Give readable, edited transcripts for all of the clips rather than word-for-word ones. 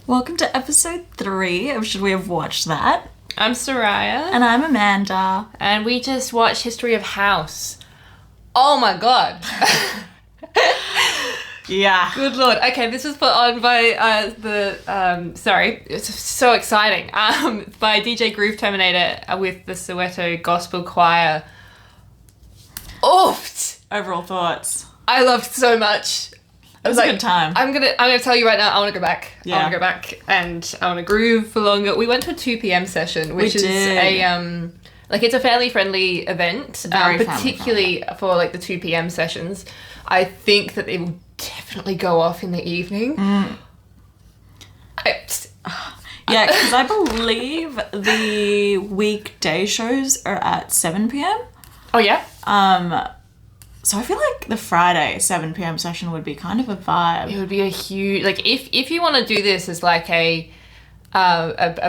Welcome to episode 3 of Should We Have Watched That? I'm Soraya. And I'm Amanda. And we just watched History of House. Oh my god. Yeah. Good lord. Okay, this was put on by it's so exciting. By DJ Groove Terminator with the Soweto Gospel Choir. Oofed! Overall thoughts. I loved so much. It was a good time. I'm gonna tell you right now, I want to go back. Yeah. I want to go back and I want to groove for longer. We went to a 2 p.m. session, which is it's a family friendly event, particularly for like the 2 p.m. sessions. I think that it will definitely go off in the evening. Yeah, because I believe the weekday shows are at 7 p.m. Oh yeah. So I feel like the Friday 7 p.m. session would be kind of a vibe. It would be a huge, like, if you want to do this as like a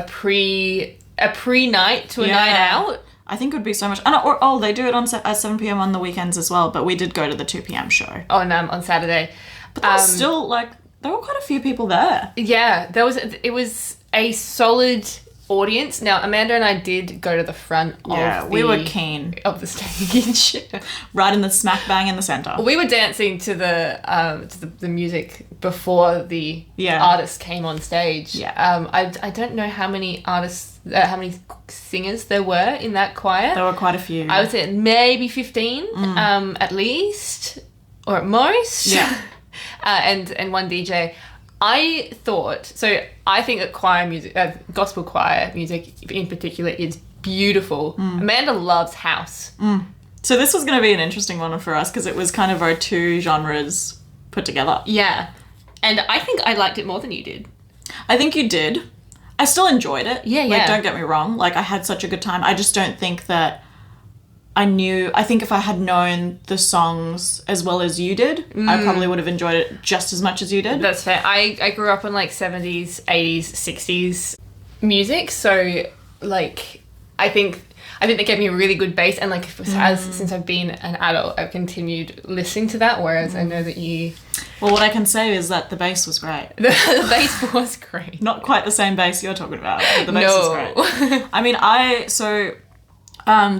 pre-night to a night out. I think it would be so much. And they do it at 7 p.m. on the weekends as well, but we did go to the 2 p.m. show. On Saturday. But there was still, there were quite a few people there. Yeah, it was a solid audience. Now, Amanda and I did go to the front we were keen. Of the stage. Right in the smack bang in the centre. We were dancing to the music before the artists came on stage. Yeah. I don't know how many artists, how many singers there were in that choir. There were quite a few. I would say maybe 15 at least, or at most. Yeah. And one DJ. I think that choir music, gospel choir music in particular, is beautiful. Amanda loves house. So this was going to be an interesting one for us because it was kind of our two genres put together. Yeah. And I think I liked it more than you did. I think you did. I still enjoyed it. Yeah. Don't get me wrong. I had such a good time. I just don't think that I think if I had known the songs as well as you did, I probably would have enjoyed it just as much as you did. That's fair. I grew up on 70s, 80s, 60s music, so I think they gave me a really good base, and since I've been an adult, I've continued listening to that, whereas I know that you... Well, what I can say is that the bass was great. The bass was great. Not quite the same bass you're talking about, but the bass was great. I mean,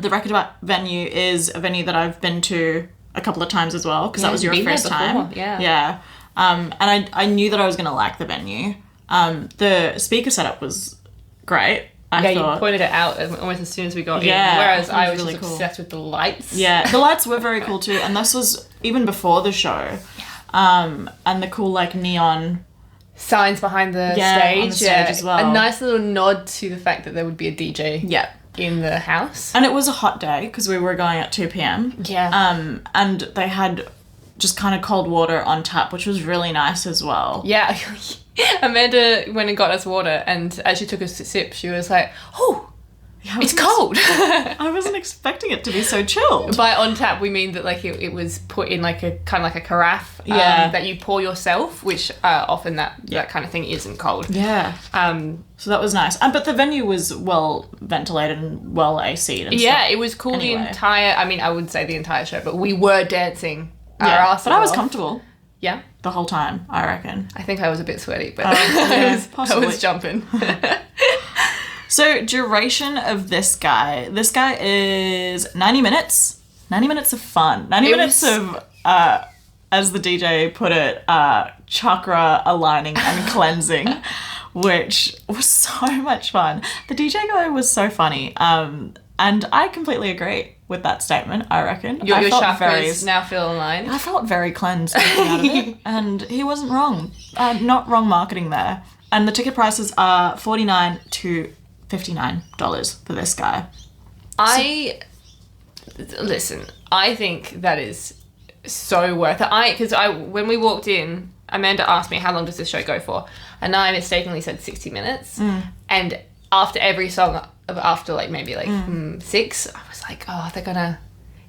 the Rechabite venue is a venue that I've been to a couple of times as well, because that was your first time. Yeah. And I knew that I was going to like the venue. The speaker setup was great. I thought. You pointed it out almost as soon as we got in, whereas I was really just obsessed with the lights. Yeah, the lights were very cool too, and this was even before the show. And the cool neon signs behind the stage. On the stage as well. A nice little nod to the fact that there would be a DJ. Yeah. In the house. And it was a hot day because we were going at 2 p.m. Yeah. And they had just kind of cold water on tap, which was really nice as well. Yeah. Amanda went and got us water, and as she took a sip, she was like, "Oh, it's cold." I wasn't expecting it to be so chilled. By on tap, we mean that it was put in a kind of a carafe that you pour yourself, which often that kind of thing isn't cold. Yeah. So that was nice. But the venue was well ventilated and well AC'd and stuff. Yeah, it was cool anyway. I would say the entire show, but we were dancing our asses but I was off. Comfortable. Yeah. The whole time, I reckon. I think I was a bit sweaty, but I was jumping. So, duration of this guy is 90 minutes. 90 minutes of fun. 90 minutes of, as the DJ put it, chakra aligning and cleansing, which was so much fun. The DJ guy was so funny. And I completely agree with that statement, I reckon. Your chakras now feel aligned. I felt very cleansed out of it. And he wasn't wrong. Not wrong marketing there. And the ticket prices are $49 to $59 for this guy. I think that is so worth it. Because when we walked in, Amanda asked me, how long does this show go for? And I mistakenly said 60 minutes. And after every song, after maybe 6, I was like, oh, they're gonna...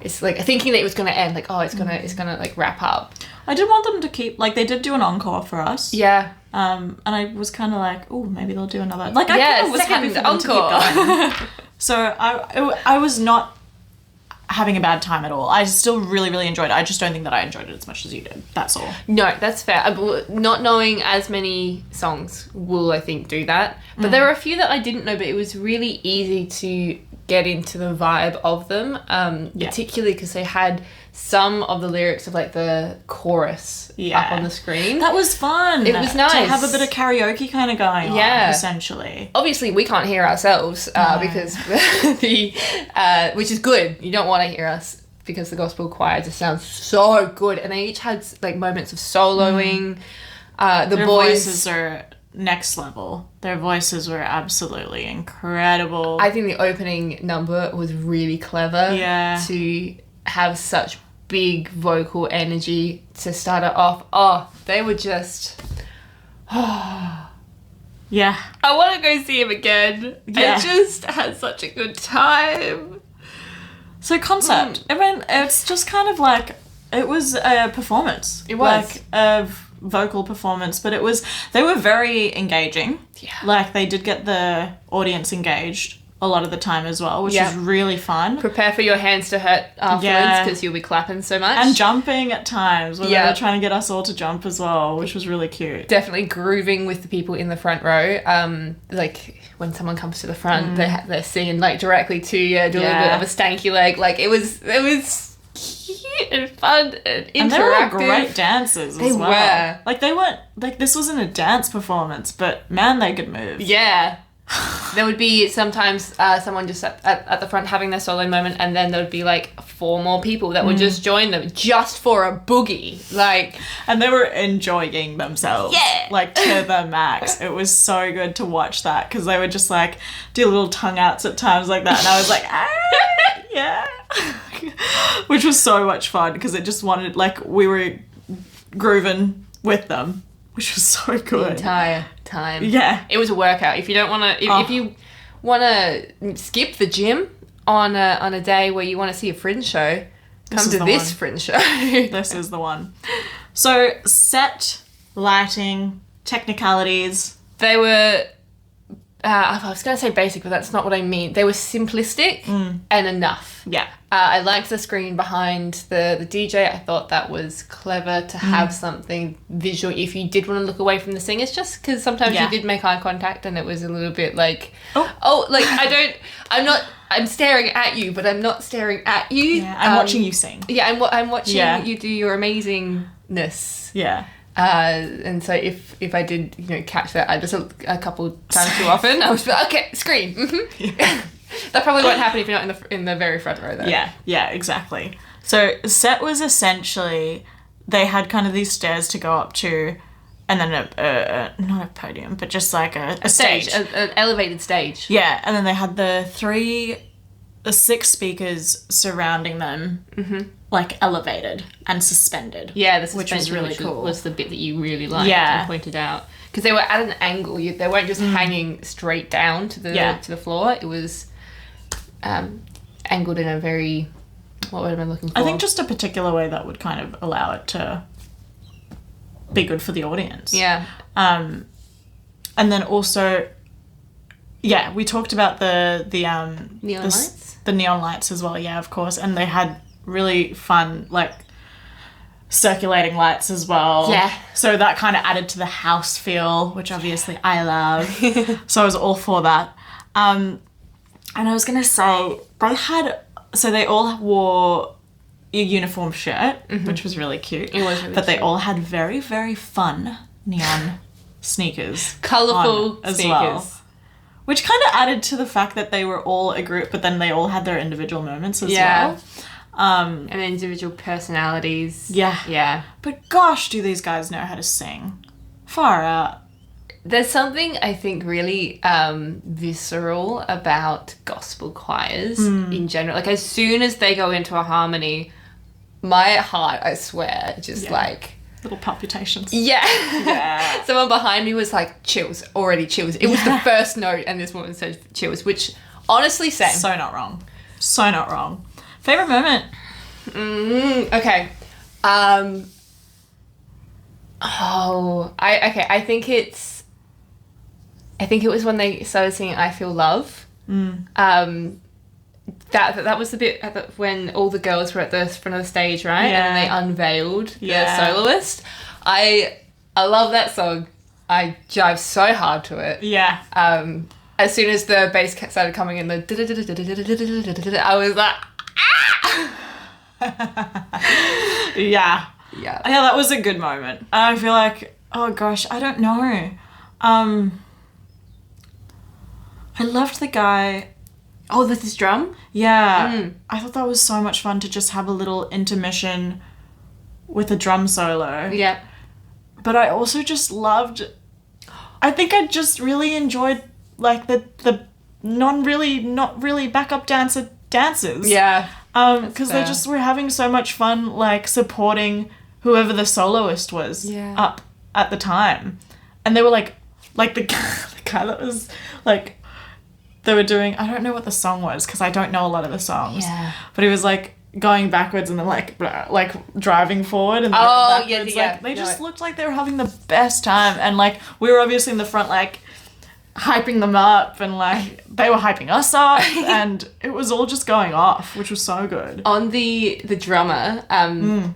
It's thinking that it was gonna end, it's gonna wrap up. I did want them to keep, they did do an encore for us. Yeah. And I was kind of oh, maybe they'll do another. I kind of was happy for them encore. To keep going. So I was not having a bad time at all. I still really, really enjoyed it. I just don't think that I enjoyed it as much as you did. That's all. No, that's fair. Not knowing as many songs will, I think, do that. But there were a few that I didn't know, but it was really easy to get into the vibe of them, particularly because they had some of the lyrics of like the chorus up on the screen. That was fun. It was nice to have a bit of karaoke kind of going on, essentially. Obviously, we can't hear ourselves because which is good. You don't want to hear us because the gospel choir just sounds so good, and they each had like moments of soloing. Their voices are next level. Their voices were absolutely incredible. I think the opening number was really clever. Yeah. To have such big vocal energy to start it off. Oh, they were just... Yeah. I want to go see him again. Yeah. I just had such a good time. So concept. I mean, it's just kind of like... It was a performance. It was. Like a vocal performance, but they were very engaging. Yeah. Like, they did get the audience engaged a lot of the time as well, which is really fun. Prepare for your hands to hurt afterwards because you'll be clapping so much. And jumping at times when they were trying to get us all to jump as well, which was really cute. Definitely grooving with the people in the front row. Like when someone comes to the front, they're singing like directly to you, do a little bit of a stanky leg. Like it was cute and fun and interactive. And they were all great dancers as well. They were. Like they weren't, like this wasn't a dance performance, but man, they could move. Yeah. There would be sometimes someone just at the front having their solo moment, and then there would be like 4 more people that would just join them just for a boogie. Like, and they were enjoying themselves. Yeah. Like to the max. It was so good to watch that because they would just like do little tongue outs at times like that. And I was like, yeah. Which was so much fun because it just wanted, like, we were grooving with them, which was so good. The entire time. Yeah. It was a workout. If you don't want to, if you want to skip the gym on a day where you want to see a fringe show, come to this fringe show. This is the one. So, set, lighting, technicalities. They were, I was going to say basic, but that's not what I mean. They were simplistic and enough. Yeah. I liked the screen behind the DJ. I thought that was clever to have something visual if you did want to look away from the singers, just because sometimes you did make eye contact and it was a little bit like, like I'm staring at you, but I'm not staring at you. Yeah, I'm watching you sing. Yeah, I'm watching you do your amazingness. Yeah. And so if I did, catch that, I just a couple times too often, I was like, okay, screen. Mm-hmm. That probably won't happen if you're not in the very front row, though. Yeah, exactly. So set was essentially, they had kind of these stairs to go up to, and then not a podium, but just like a stage. An elevated stage. Yeah, and then they had the 6 speakers surrounding them, like elevated and suspended. Yeah, the suspension, which was really cool. Was the bit that you really liked and pointed out. Because they were at an angle. They weren't just hanging straight down to the floor. It was angled in a very, what word am I looking for? I think just a particular way that would kind of allow it to be good for the audience. Yeah. And then also, we talked about the neon lights? The neon lights as well, yeah, of course. And they had really fun, like, circulating lights as well. Yeah. So that kind of added to the house feel, which obviously I love. So I was all for that. And I was going to say, they all wore a uniform shirt, which was really cute. It was really But cute. they all had very, very fun neon sneakers. Colourful as sneakers. well. Which kind of added to the fact that they were all a group, but then they all had their individual moments as well. And individual personalities. Yeah. Yeah. But gosh, do these guys know how to sing. Far out. There's something I think really visceral about gospel choirs in general. Like as soon as they go into a harmony, my heart, I swear, just like... Little palpitations. Yeah. Someone behind me was like, chills, already chills. It was the first note and this woman said chills, which honestly same. So not wrong. So not wrong. Favorite moment? Okay. I think it was when they started singing I Feel Love. That was the bit when all the girls were at the front of the stage, right? Yeah. And then they unveiled the soloist. I love that song. I jive so hard to it. Yeah. As soon as the bass started coming in, I was like, ah! Yeah. Yeah. Yeah, that was a good moment. I feel like, oh gosh, I don't know. I loved the guy. Oh, this is drum? Yeah. I thought that was so much fun to just have a little intermission with a drum solo. Yeah. But I also just loved, I think I just really enjoyed like the not really backup dancers. Yeah. Because they just were having so much fun like supporting whoever the soloist was up at the time. And they were like the guy that was like, they were doing, I don't know what the song was because I don't know a lot of the songs. Yeah. But he was like going backwards and then like driving forward and then backwards. Like, they just looked like they were having the best time. And like we were obviously in the front like hyping them up and like they were hyping us up and it was all just going off, which was so good. On the drummer, I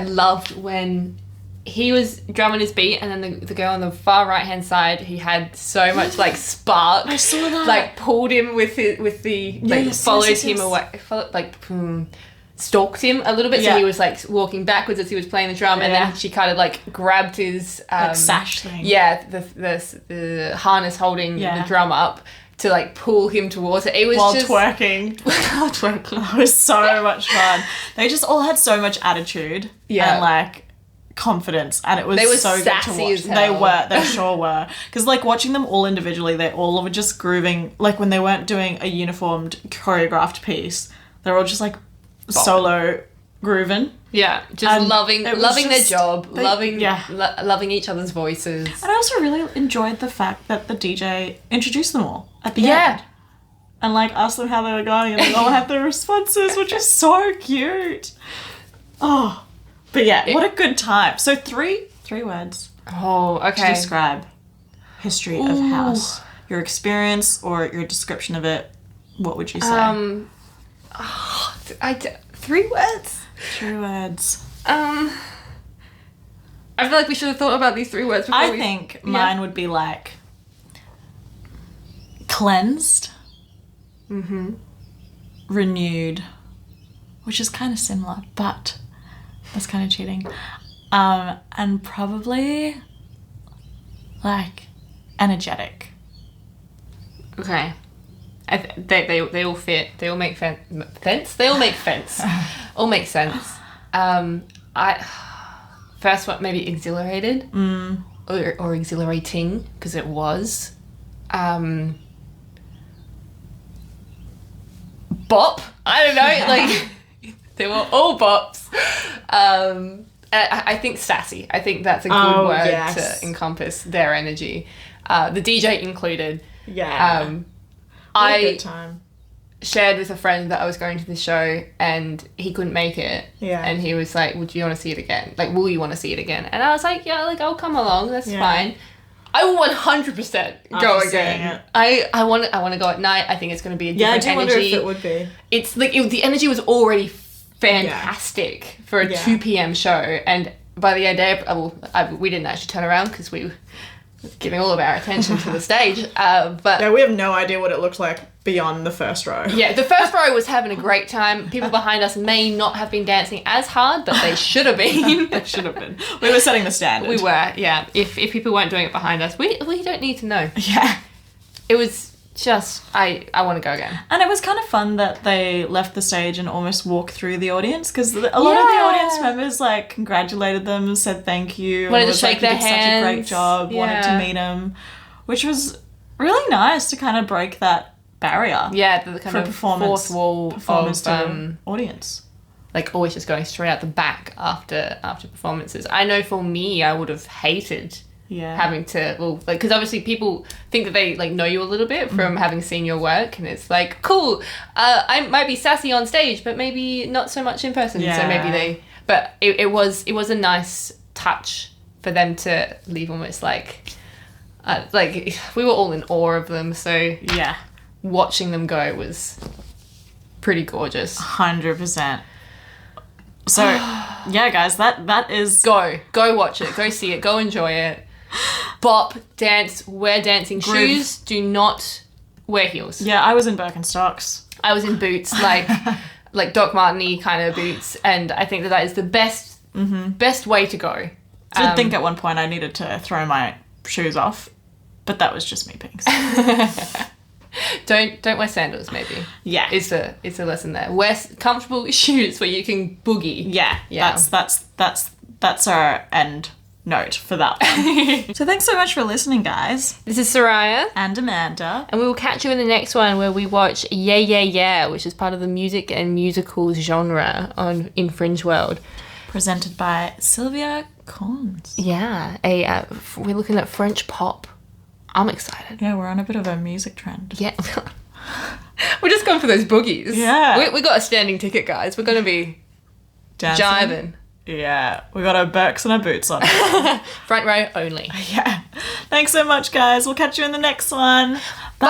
loved when he was drumming his beat and then the girl on the far right hand side, he had so much like spark. I saw that. Like pulled him with the like followed him away, stalked him a little bit, so he was like walking backwards as he was playing the drum, and then she kind of like grabbed his like sash thing. Yeah, the harness holding the drum up to like pull him towards it. It was while just twerking. While twerking. It was so much fun. They just all had so much attitude and like confidence, and it was so good to watch. As hell. They sure were. Because like watching them all individually, they all were just grooving. Like when they weren't doing a uniformed choreographed piece, they were all just like solo grooving. Yeah, just loving their job, loving each other's voices. And I also really enjoyed the fact that the DJ introduced them all at the end. And like asked them how they were going, and they all had their responses, which is so cute. Oh. But yeah, what a good time. So three words. Oh, okay. To describe history of house. Your experience or your description of it, what would you say? 3 words? 3 words. I feel like we should have thought about these 3 words before I think mine would be like cleansed. Mm-hmm. Renewed. Which is kind of similar, but that's kind of cheating. And probably like energetic. Okay. They all fit. They all make fence. They all make fence. All make sense. First one maybe exhilarated or exhilarating because it was. Bop. I don't know. Like they were all bops. I think sassy. I think that's a good word to encompass their energy. The DJ included. Yeah. What a good time. Shared with a friend that I was going to the show and he couldn't make it. Yeah. And he was like, would you want to see it again? Like, will you want to see it again? And I was like, yeah, like I'll come along. That's fine. I will 100% go again. I want to go at night. I think it's going to be a different energy. I do wonder if it would be. It's like the energy was already fantastic for a 2 p.m. show, and by the end, we didn't actually turn around because we were giving all of our attention to the stage. But we have no idea what it looked like beyond the first row. Yeah, the first row was having a great time. People behind us may not have been dancing as hard, but they should have been. They should have been. We were setting the standard. We were, yeah. If people weren't doing it behind us, we don't need to know. Yeah. It was just, I want to go again. And it was kind of fun that they left the stage and almost walked through the audience, because a lot of the audience members like congratulated them, said thank you, wanted to shake their hands. Such a great job, wanted to meet them, which was really nice to kind of break that barrier. Yeah, the kind of fourth wall performance to audience. Like always just going straight out the back after performances. I know for me, I would have hated having to, because obviously people think that they like know you a little bit from having seen your work, and it's like, cool, I might be sassy on stage, but maybe not so much in person. So maybe but it was a nice touch for them to leave almost like we were all in awe of them. So watching them go was pretty gorgeous. 100%. So, yeah, guys, that is... Go watch it. Go see it. Go enjoy it. Bop, dance, wear dancing shoes. Do not wear heels. Yeah, I was in Birkenstocks. I was in boots, like Doc Martens-y kind of boots, and I think that is the best way to go. I did think at one point I needed to throw my shoes off, but that was just me being silly. Don't wear sandals, maybe. Yeah. It's a lesson there. Wear comfortable shoes where you can boogie. Yeah. That's our end note for that one. So thanks so much for listening, guys. This is Soraya. And Amanda. And we will catch you in the next one where we watch Yeah Yeah Yeah, which is part of the music and musicals genre in Fringe World. Presented by Sylvia Corns. Yeah. We're looking at French pop. I'm excited. Yeah, we're on a bit of a music trend. Yeah. We're just going for those boogies. Yeah. We got a standing ticket, guys. We're going to be dancing. Jiving. Yeah. We got our Birks and our boots on. Front row only. Yeah. Thanks so much, guys. We'll catch you in the next one. Bye.